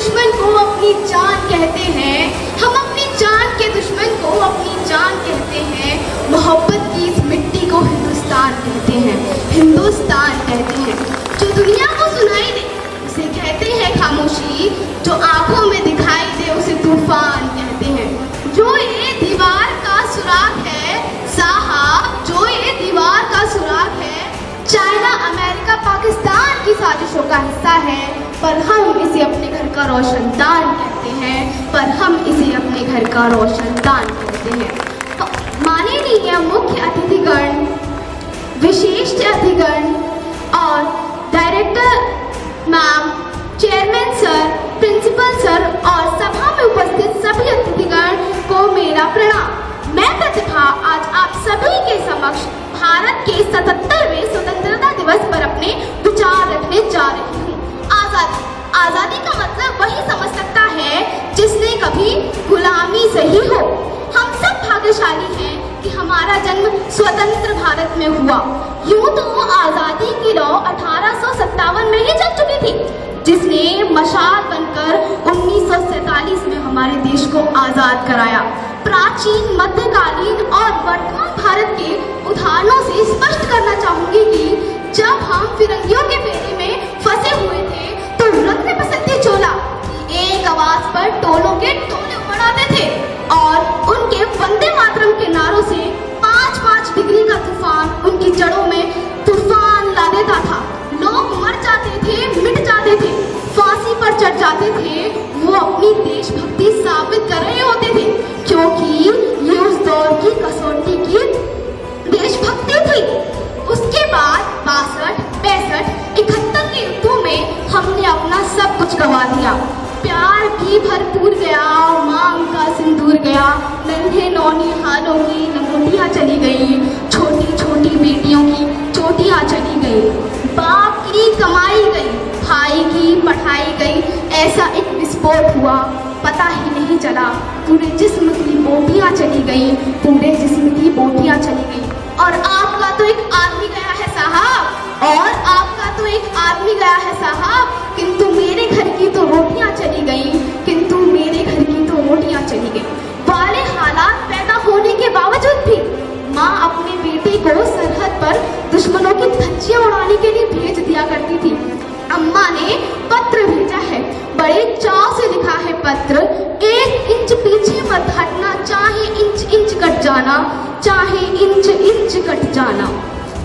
दुश्मन को अपनी जान कहते हैं, हम अपनी जान के दुश्मन को अपनी जान कहते हैं। मोहब्बत की इस मिट्टी को हिंदुस्तान कहते हैं, हिंदुस्तान कहते हैं। जो दुनिया को सुनाई दे उसे कहते हैं खामोशी, जो आंखों में दिखाई दे उसे तूफान कहते हैं। जो ये दीवार का सुराग है साहब, जो ये दीवार का सुराग है, चाइना अमेरिका पाकिस्तान की साजिशों का हिस्सा है, पर हम इसे अपने घर का रोशनदान कहते हैं, पर हम इसे अपने घर का रोशनदान कहते हैं। माननीय मुख्य अतिथिगण, विशिष्ट अतिथिगण और director ma'am, chairman sir, principal sir और सभा में उपस्थित सभी अतिथिगण को मेरा प्रणाम। मैं प्रतिभा आज आप सभी के समक्ष भारत के 77वें स्वतंत्रता दिवस पर अपने विचार रखने जा रही हूँ। आजादी, आजादी का मतलब वही समझ सकता है जिसने कभी गुलामी सही हो। हम सब भाग्यशाली हैं कि हमारा जन्म स्वतंत्र भारत में हुआ। यूं तो आजादी की लौ 1857 में ही जग चुकी थी, जिसने मशाल बनकर 1947 में हमारे देश को आजाद कराया। प्राचीन, मध्यकालीन और वर्तमान भारत के उदाहरणों से स्पष्ट करना चाहूंगी कि जब हम फिरंगियों के फेरे में फंसे हुए थे तो रंग बसंती चोला की एक आवाज पर टोलों के टोले उमड़ आते थे और उनके वंदे मातरम के नारों से 5-5 डिग्री का तूफान उनकी जड़ों में तूफान ला देता था। लोग मर जाते थे, मिट जाते थे, फांसी पर चढ़ जाते थे। वो अपनी देशभक्ति साबित कर रहे होते थे, क्योंकि ये उस दौर की कसौटी की देशभक्ति थी। उसके बाद 62, 65, 71 के युद्धों में हमने अपना सब कुछ गंवा दिया। प्यार भी भरपूर गया, मांग का सिंदूर गया, नन्हे नौनिहालों की लंगोटियां चली गई, छोटी छोटी बेटियों की चोटियां चली गई, बाप की कमाई गई, भाई की पढ़ाई गई। ऐसा एक विस्फोट हुआ, पता ही नहीं चला, पूरे जिस्म की बोटियां चली गई, पूरे जिस्म की बोटियां चली गई। और आपका तो एक आदमी गया है साहब, और आपका तो एक आदमी गया है साहब, किंतु मेरे घर की तो रोटियां चली गई, किंतु मेरे घर की तो रोटियां चली गई। वाले हालात पैदा होने के बावजूद भी माँ अपने बेटे को सरहद पर दुश्मनों की धज्जियां उड़ाने के लिए भेज दिया करती थी। अम्मा ने पत्र भेजा है, बड़े चाव से लिखा है पत्र। 1 इंच पीछे मत हटना, चाहे इंच इंच कट जाना, चाहे इंच इंच कट जाना,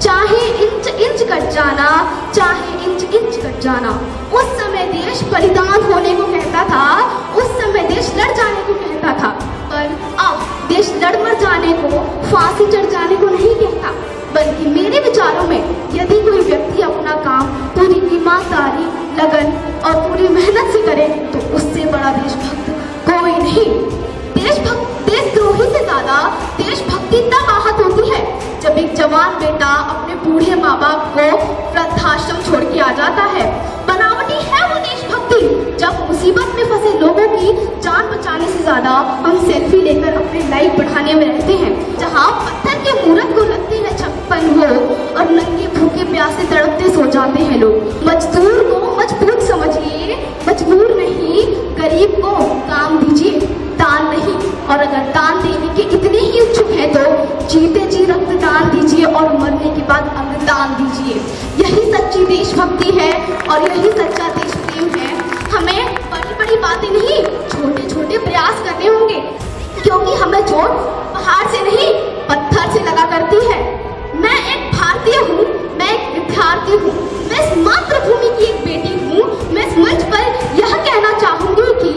चाहे इंच इंच कट जाना, चाहे इंच इंच कट जाना। उस समय देश बलिदान होने को कहता था, उस समय देश लड़ जाने को कहता था, पर अब देश लड़ मर जाने को, फांसी चढ़ जाने को नहीं कहता। बल्कि मेरे विचारों में यदि कोई व्यक्ति अपना काम पूरी ईमानदारी, लगन और पूरी मेहनत से करे तो उससे बड़ा देशभक्त कोई नहीं। देशद्रोही से ज्यादा देशभक्ति तब आहत होती है जब एक जवान बेटा अपने बूढ़े माँ बाप को वृद्धाश्रम छोड़ के आ जाता है। बनावटी है वो देशभक्ति जब मुसीबत में फंसे लोगों की जान बचाने से ज्यादा हम सेल्फी लेकर अपने लाइफ बढ़ाने में रहते हैं। जहाँ पत्थर के मूरत को लगती है छप्पन हो और नंगे भूखे प्यासे तड़पते सो जाते हैं लोग। मजदूर को मजबूत समझिए, मजबूर नहीं। गरीब को काम दीजिए, दान नहीं। और अगर दान देने के इतने ही इच्छुक हैं तो जीते जी रक्तदान दीजिए और मरने के बाद अंगदान दीजिए। यही सच्ची देशभक्ति है और यही सच्चा देश प्रेम है। हमें बड़ी बड़ी बातें नहीं, छोटे छोटे प्रयास करने होंगे, क्योंकि हमें चोट पहाड़ से नहीं पत्थर से लगा करती है। मैं एक भारतीय हूँ, मैं एक विद्यार्थी हूँ, मैं इस मातृभूमि की एक बेटी हूँ। मैं इस मंच पर यह कहना चाहूंगी कि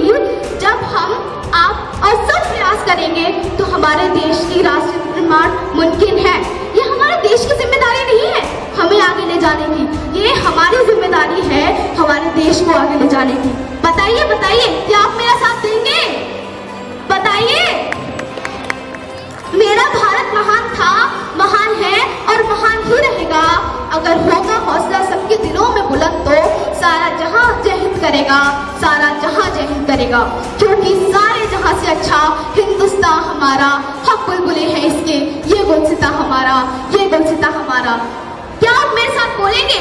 जब हम आप और सब प्रयास करेंगे तो हमारे देश की राष्ट्र निर्माण मुमकिन है। ये हमारे देश की जिम्मेदारी नहीं है हमें आगे ले जाने की, ये हमारी जिम्मेदारी है हमारे देश को आगे ले जाने की। बताइए बताइए, क्या आप मेरा साथ देंगे? बताइए। मेरा भारत महान था, महान है और महान ही रहेगा। अगर होगा हौसला सबके दिलों में बुलंद तो सारा जहां जय हिंद करेगा, सारा जहां जय हिंद करेगा। क्योंकि सारे जहां से अच्छा हिंदुस्तान हमारा, हक बुलबुले हैं इसके, ये गुलसिता हमारा, ये गुलसिता हमारा। क्या आप मेरे साथ बोलेंगे?